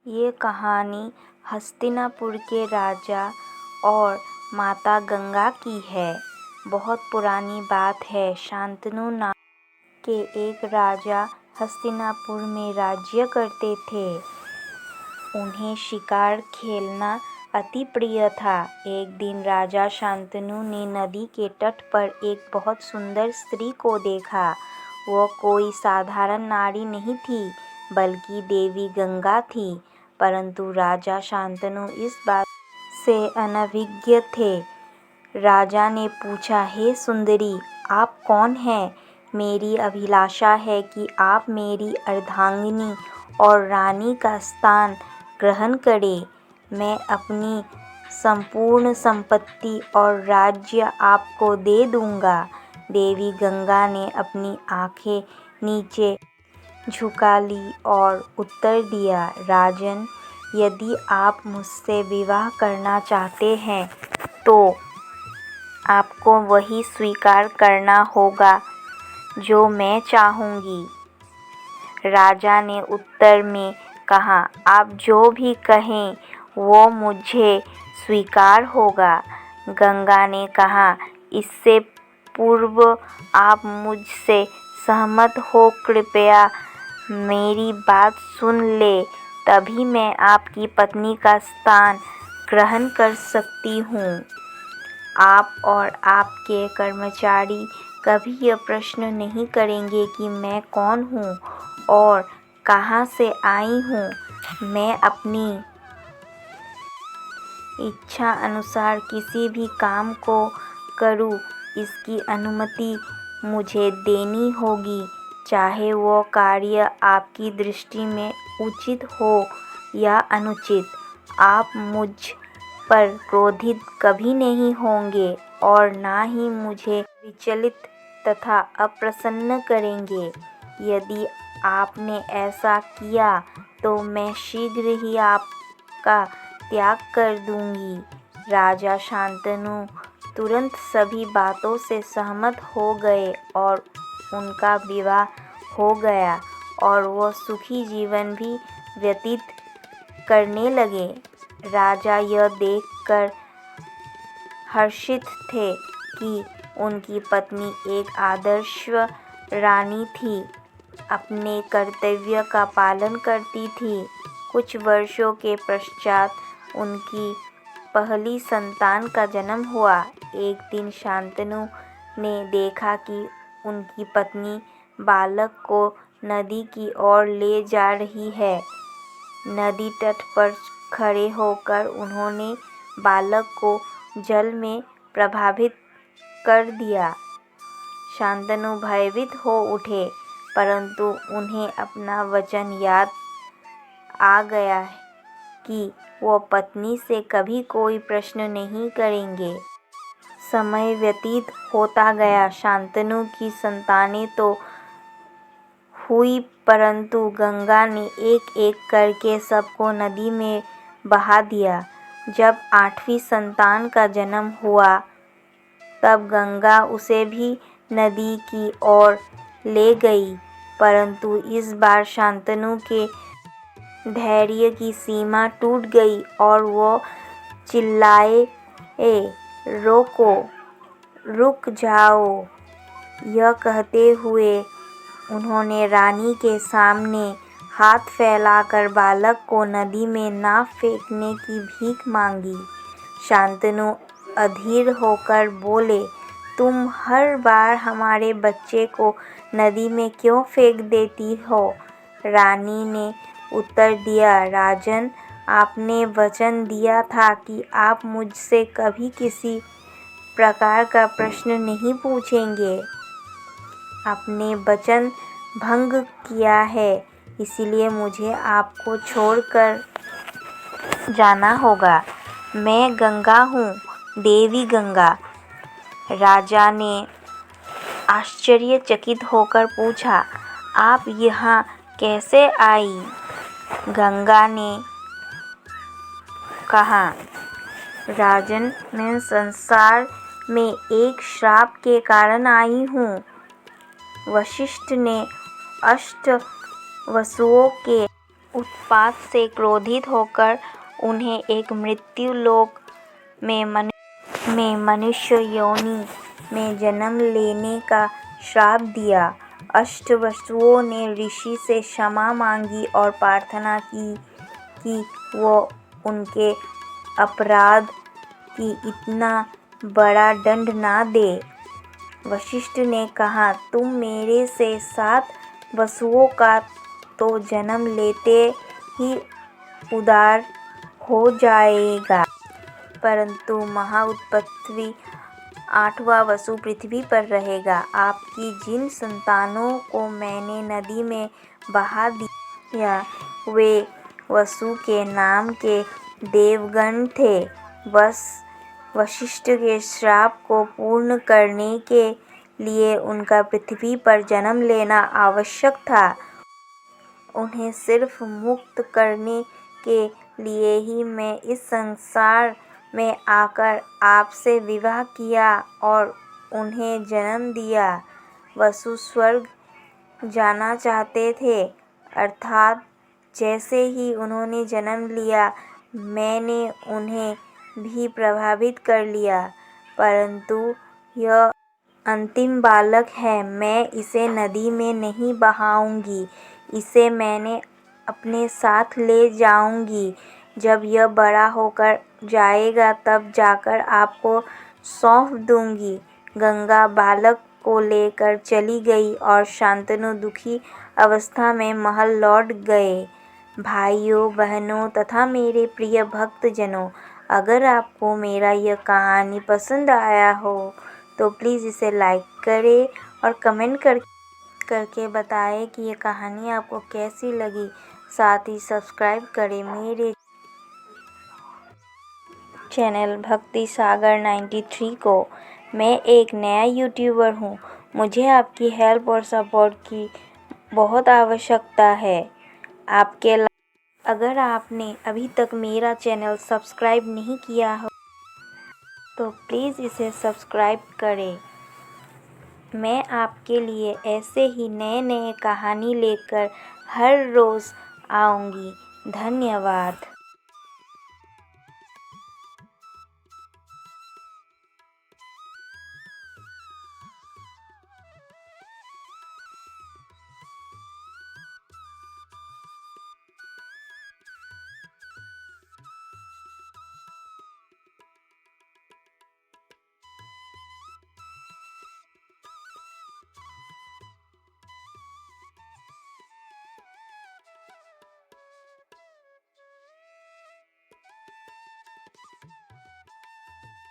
ये कहानी हस्तिनापुर के राजा और माता गंगा की है। बहुत पुरानी बात है। शांतनु नाम के एक राजा हस्तिनापुर में राज्य करते थे। उन्हें शिकार खेलना अति प्रिय था। एक दिन राजा शांतनु ने नदी के तट पर एक बहुत सुंदर स्त्री को देखा। वह कोई साधारण नारी नहीं थी, बल्कि देवी गंगा थी। परंतु राजा शांतनु इस बात से अनभिज्ञ थे। राजा ने पूछा, हे सुंदरी, आप कौन हैं? मेरी अभिलाषा है कि आप मेरी अर्धांगिनी और रानी का स्थान ग्रहण करें। मैं अपनी संपूर्ण संपत्ति और राज्य आपको दे दूंगा। देवी गंगा ने अपनी आंखें नीचे झुका ली और उत्तर दिया, राजन, यदि आप मुझसे विवाह करना चाहते हैं तो आपको वही स्वीकार करना होगा जो मैं चाहूँगी। राजा ने उत्तर में कहा, आप जो भी कहें वो मुझे स्वीकार होगा। गंगा ने कहा, इससे पूर्व आप मुझसे सहमत हो कृपया मेरी बात सुन ले, तभी मैं आपकी पत्नी का स्थान ग्रहण कर सकती हूँ। आप और आपके कर्मचारी कभी यह प्रश्न नहीं करेंगे कि मैं कौन हूँ और कहाँ से आई हूँ। मैं अपनी इच्छा अनुसार किसी भी काम को करूँ, इसकी अनुमति मुझे देनी होगी, चाहे वो कार्य आपकी दृष्टि में उचित हो या अनुचित। आप मुझ पर क्रोधित कभी नहीं होंगे और ना ही मुझे विचलित तथा अप्रसन्न करेंगे। यदि आपने ऐसा किया तो मैं शीघ्र ही आपका त्याग कर दूंगी। राजा शांतनु तुरंत सभी बातों से सहमत हो गए और उनका विवाह हो गया और वो सुखी जीवन भी व्यतीत करने लगे। राजा यह देखकर हर्षित थे कि उनकी पत्नी एक आदर्श रानी थी, अपने कर्तव्य का पालन करती थी। कुछ वर्षों के पश्चात उनकी पहली संतान का जन्म हुआ। एक दिन शांतनु ने देखा कि उनकी पत्नी बालक को नदी की ओर ले जा रही है। नदी तट पर खड़े होकर उन्होंने बालक को जल में प्रभावित कर दिया। शांतनु भयभीत हो उठे, परंतु उन्हें अपना वचन याद आ गया कि वो पत्नी से कभी कोई प्रश्न नहीं करेंगे। समय व्यतीत होता गया। शांतनु की संतानें तो हुई, परंतु गंगा ने एक एक करके सबको नदी में बहा दिया। जब 8वीं संतान का जन्म हुआ, तब गंगा उसे भी नदी की ओर ले गई, परंतु इस बार शांतनु के धैर्य की सीमा टूट गई और वो चिल्लाए, रोको, रुक जाओ। यह कहते हुए उन्होंने रानी के सामने हाथ फैलाकर बालक को नदी में ना फेंकने की भीख मांगी। शांतनु अधीर होकर बोले, तुम हर बार हमारे बच्चे को नदी में क्यों फेंक देती हो? रानी ने उत्तर दिया, राजन, आपने वचन दिया था कि आप मुझसे कभी किसी प्रकार का प्रश्न नहीं पूछेंगे। आपने वचन भंग किया है, इसलिए मुझे आपको छोड़कर जाना होगा। मैं गंगा हूँ, देवी गंगा। राजा ने आश्चर्यचकित होकर पूछा, आप यहाँ कैसे आई? गंगा ने कहा, राजन, मैं संसार में एक श्राप के कारण आई हूँ। वशिष्ठ ने 8 वसुओं के उत्पात से क्रोधित होकर उन्हें एक मृत्युलोक में मनुष्य योनि में जन्म लेने का श्राप दिया। अष्टवसुओं ने ऋषि से क्षमा मांगी और प्रार्थना की कि वो उनके अपराध की इतना बड़ा दंड ना दे। वशिष्ठ ने कहा, तुम मेरे से 7 वसुओं का तो जन्म लेते ही उद्धार हो जाएगा, परंतु महाउत्पत्ति 8वां वसु पृथ्वी पर रहेगा। आपकी जिन संतानों को मैंने नदी में बहा दिया वे वसु के नाम के देवगण थे। बस वशिष्ठ के श्राप को पूर्ण करने के लिए उनका पृथ्वी पर जन्म लेना आवश्यक था। उन्हें सिर्फ मुक्त करने के लिए ही मैं इस संसार में आकर आपसे विवाह किया और उन्हें जन्म दिया। वसु स्वर्ग जाना चाहते थे, अर्थात जैसे ही उन्होंने जन्म लिया मैंने उन्हें भी प्रभावित कर लिया, परंतु यह अंतिम बालक है, मैं इसे नदी में नहीं बहाऊंगी, इसे मैंने अपने साथ ले जाऊंगी। जब यह बड़ा होकर जाएगा तब जाकर आपको सौंप दूंगी। गंगा बालक को लेकर चली गई और शांतनु दुखी अवस्था में महल लौट गए। भाइयों बहनों तथा मेरे प्रिय भक्तजनों, अगर आपको मेरा यह कहानी पसंद आया हो तो प्लीज़ इसे लाइक करें और कमेंट करके बताएं कि ये कहानी आपको कैसी लगी। साथ ही सब्सक्राइब करें मेरे चैनल भक्ति सागर 93 को। मैं एक नया यूट्यूबर हूँ, मुझे आपकी हेल्प और सपोर्ट की बहुत आवश्यकता है। अगर आपने अभी तक मेरा चैनल सब्सक्राइब नहीं किया हो तो प्लीज़ इसे सब्सक्राइब करें। मैं आपके लिए ऐसे ही नए कहानी लेकर हर रोज़ आऊँगी। धन्यवाद।